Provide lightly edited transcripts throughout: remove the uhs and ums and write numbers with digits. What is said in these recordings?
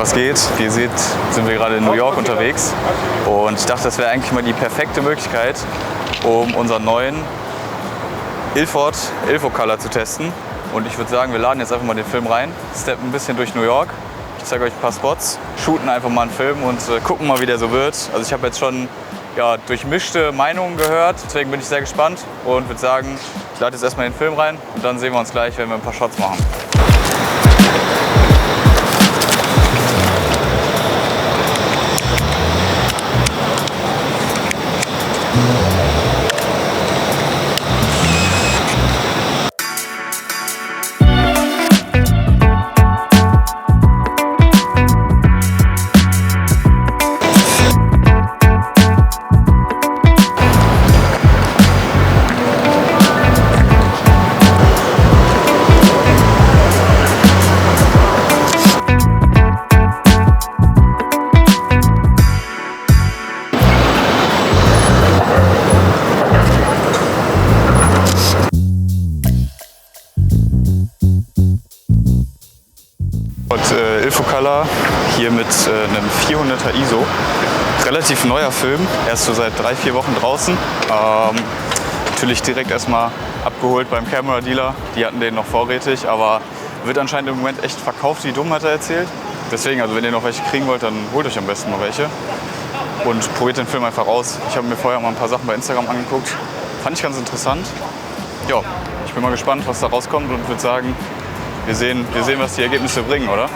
Was geht? Wie ihr seht, sind wir gerade in New York unterwegs und ich dachte, das wäre eigentlich mal die perfekte Möglichkeit, um unseren neuen Ilford Ilfocolour zu testen. Und ich würde sagen, wir laden jetzt einfach mal den Film rein, steppen ein bisschen durch New York. Ich zeige euch ein paar Spots, shooten einfach mal einen Film und gucken mal, wie der so wird. Also ich habe jetzt schon durchmischte Meinungen gehört, deswegen bin ich sehr gespannt und würde sagen, ich lade jetzt erstmal den Film rein und dann sehen wir uns gleich, wenn wir ein paar Shots machen. Ilfocolour hier mit einem 400er ISO. Relativ neuer Film, erst so seit 3-4 Wochen draußen. Natürlich direkt erstmal abgeholt beim Camera Dealer. Die hatten den noch vorrätig, aber wird anscheinend im Moment echt verkauft, wie dumm hat er erzählt. Deswegen, also wenn ihr noch welche kriegen wollt, dann holt euch am besten noch welche und probiert den Film einfach aus. Ich habe mir vorher mal ein paar Sachen bei Instagram angeguckt. Fand ich ganz interessant. Ja, ich bin mal gespannt, was da rauskommt und würde sagen, wir sehen, was die Ergebnisse bringen, oder?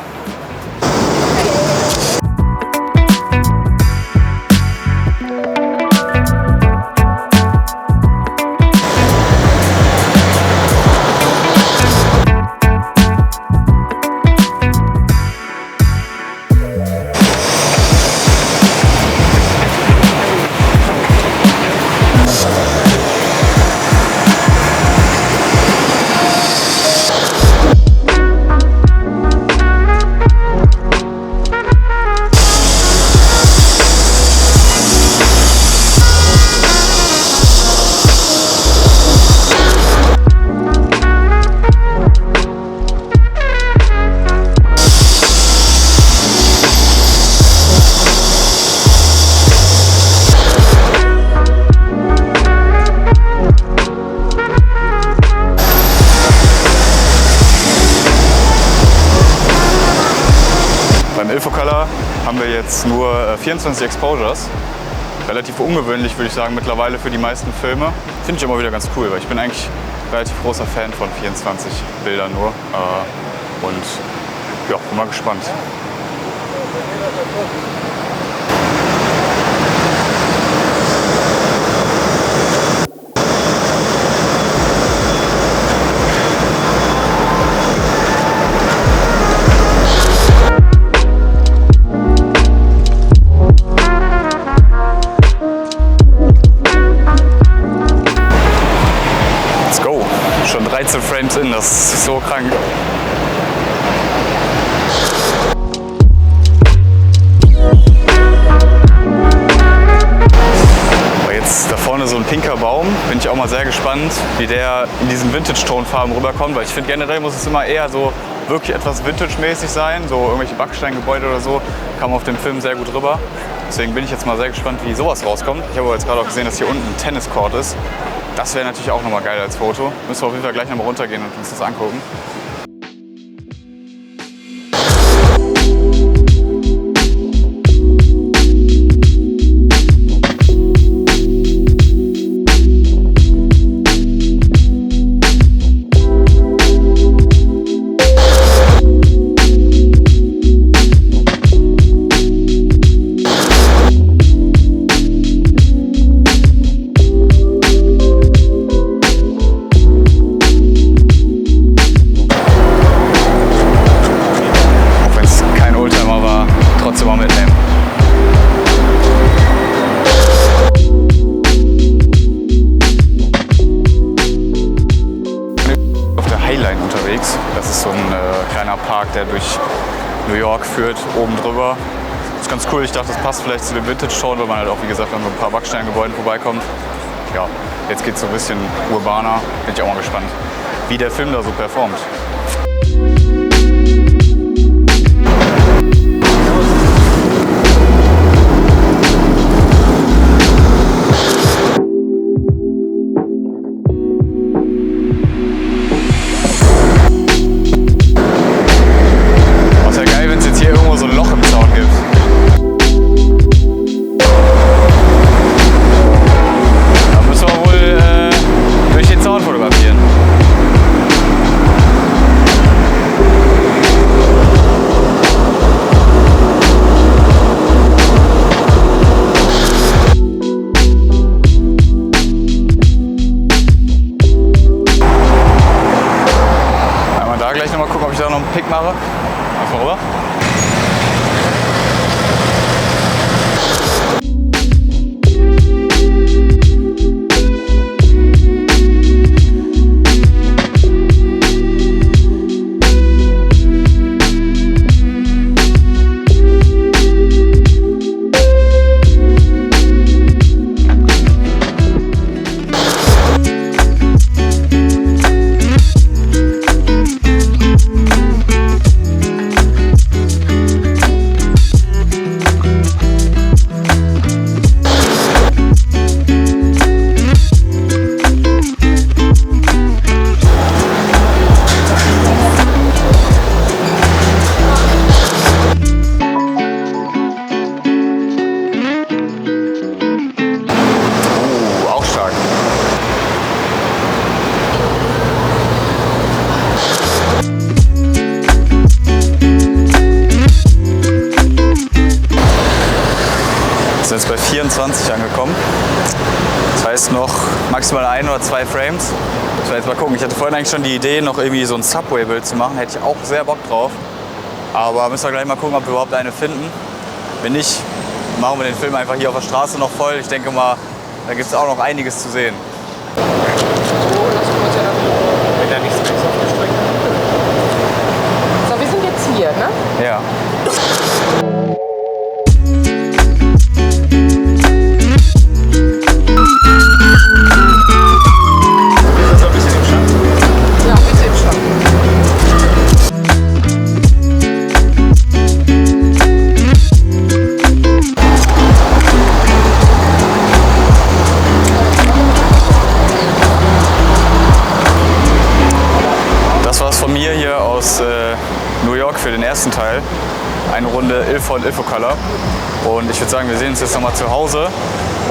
Beim Ilfocolour haben wir jetzt nur 24 Exposures. Relativ ungewöhnlich, würde ich sagen, mittlerweile für die meisten Filme. Finde ich immer wieder ganz cool, weil ich bin eigentlich relativ großer Fan von 24 Bildern nur. Und ja, bin mal gespannt. Schon 13 Frames in, das ist so krank. Aber jetzt da vorne so ein pinker Baum, bin ich auch mal sehr gespannt, wie der in diesen Vintage-Tonfarben rüberkommt, weil ich finde generell muss es immer eher so wirklich etwas Vintage-mäßig sein, so irgendwelche Backsteingebäude oder so, kam auf dem Film sehr gut rüber. Deswegen bin ich jetzt mal sehr gespannt, wie sowas rauskommt. Ich habe aber jetzt gerade auch gesehen, dass hier unten ein Tenniscourt ist. Das wäre natürlich auch nochmal geil als Foto. Müssen wir auf jeden Fall gleich nochmal runtergehen und uns das angucken. Park, der durch New York führt, oben drüber. Das ist ganz cool, ich dachte, das passt vielleicht zu dem Vintage-Ton, weil man halt auch, wie gesagt, an so ein paar Backsteingebäuden vorbeikommt. Ja, jetzt geht es so ein bisschen urbaner, bin ich auch mal gespannt, wie der Film da so performt. noch einen Pick mache. Einfach rüber. Wir sind jetzt bei 24 angekommen. Das heißt noch maximal 1 oder 2 Frames. Ich werde jetzt mal gucken. Ich hatte vorhin eigentlich schon die Idee, noch irgendwie so ein Subway-Bild zu machen. Hätte ich auch sehr Bock drauf. Aber müssen wir gleich mal gucken, ob wir überhaupt eine finden. Wenn nicht, machen wir den Film einfach hier auf der Straße noch voll. Ich denke mal, da gibt es auch noch einiges zu sehen. So, lassen wir uns ja dann, wenn da nichts mehr ist auf der Strecke. So, wir sind jetzt hier, ne? Ja. Von mir hier aus New York für den ersten Teil. Eine Runde Ilford Ilfocolor. Und ich würde sagen, wir sehen uns jetzt nochmal zu Hause,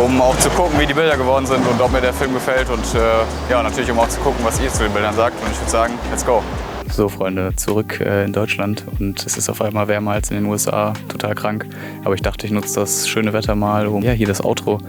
um auch zu gucken, wie die Bilder geworden sind und ob mir der Film gefällt. Und ja, natürlich, um auch zu gucken, was ihr zu den Bildern sagt. Und ich würde sagen, let's go. So Freunde, zurück in Deutschland und es ist auf einmal wärmer als in den USA, total krank. Aber ich dachte, ich nutze das schöne Wetter mal, um ja, hier das Outro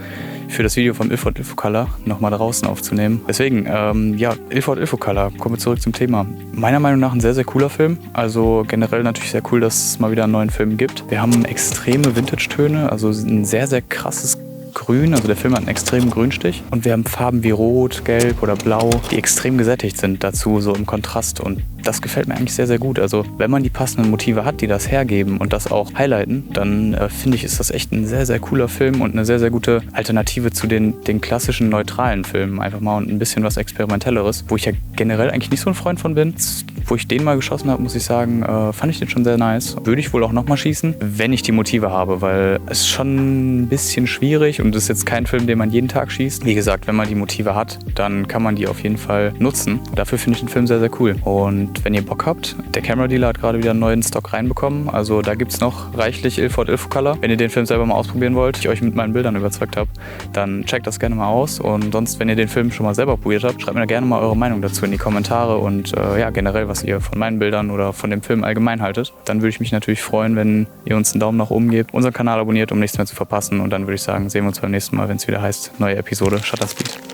für das Video vom Ilford Ilfocolor nochmal draußen aufzunehmen. Deswegen, ja, Ilford Ilfocolor, kommen wir zurück zum Thema. Meiner Meinung nach ein sehr, sehr cooler Film. Also generell natürlich sehr cool, dass es mal wieder einen neuen Film gibt. Wir haben extreme Vintage-Töne, also ein sehr, sehr krasses Grün, also der Film hat einen extremen Grünstich und wir haben Farben wie Rot, Gelb oder Blau, die extrem gesättigt sind dazu, so im Kontrast und das gefällt mir eigentlich sehr, sehr gut. Also wenn man die passenden Motive hat, die das hergeben und das auch highlighten, dann finde ich, ist das echt ein sehr, sehr cooler Film und eine sehr, sehr gute Alternative zu den klassischen neutralen Filmen. Einfach mal ein bisschen was Experimentelleres, wo ich ja generell eigentlich nicht so ein Freund von bin. Wo ich den mal geschossen habe, muss ich sagen, fand ich den schon sehr nice. Würde ich wohl auch nochmal schießen, wenn ich die Motive habe, weil es schon ein bisschen schwierig und es ist jetzt kein Film, den man jeden Tag schießt. Wie gesagt, wenn man die Motive hat, dann kann man die auf jeden Fall nutzen. Dafür finde ich den Film sehr, sehr cool. Und wenn ihr Bock habt, der Camera Dealer hat gerade wieder einen neuen Stock reinbekommen. Also da gibt es noch reichlich Ilford Ilfocolor. Wenn ihr den Film selber mal ausprobieren wollt, ich euch mit meinen Bildern überzeugt habe, dann checkt das gerne mal aus. Und sonst, wenn ihr den Film schon mal selber probiert habt, schreibt mir da gerne mal eure Meinung dazu in die Kommentare und ja, generell, was ihr von meinen Bildern oder von dem Film allgemein haltet. Dann würde ich mich natürlich freuen, wenn ihr uns einen Daumen nach oben gebt, unseren Kanal abonniert, um nichts mehr zu verpassen. Und dann würde ich sagen, sehen wir uns beim nächsten Mal, wenn es wieder heißt, neue Episode Shutter Speed.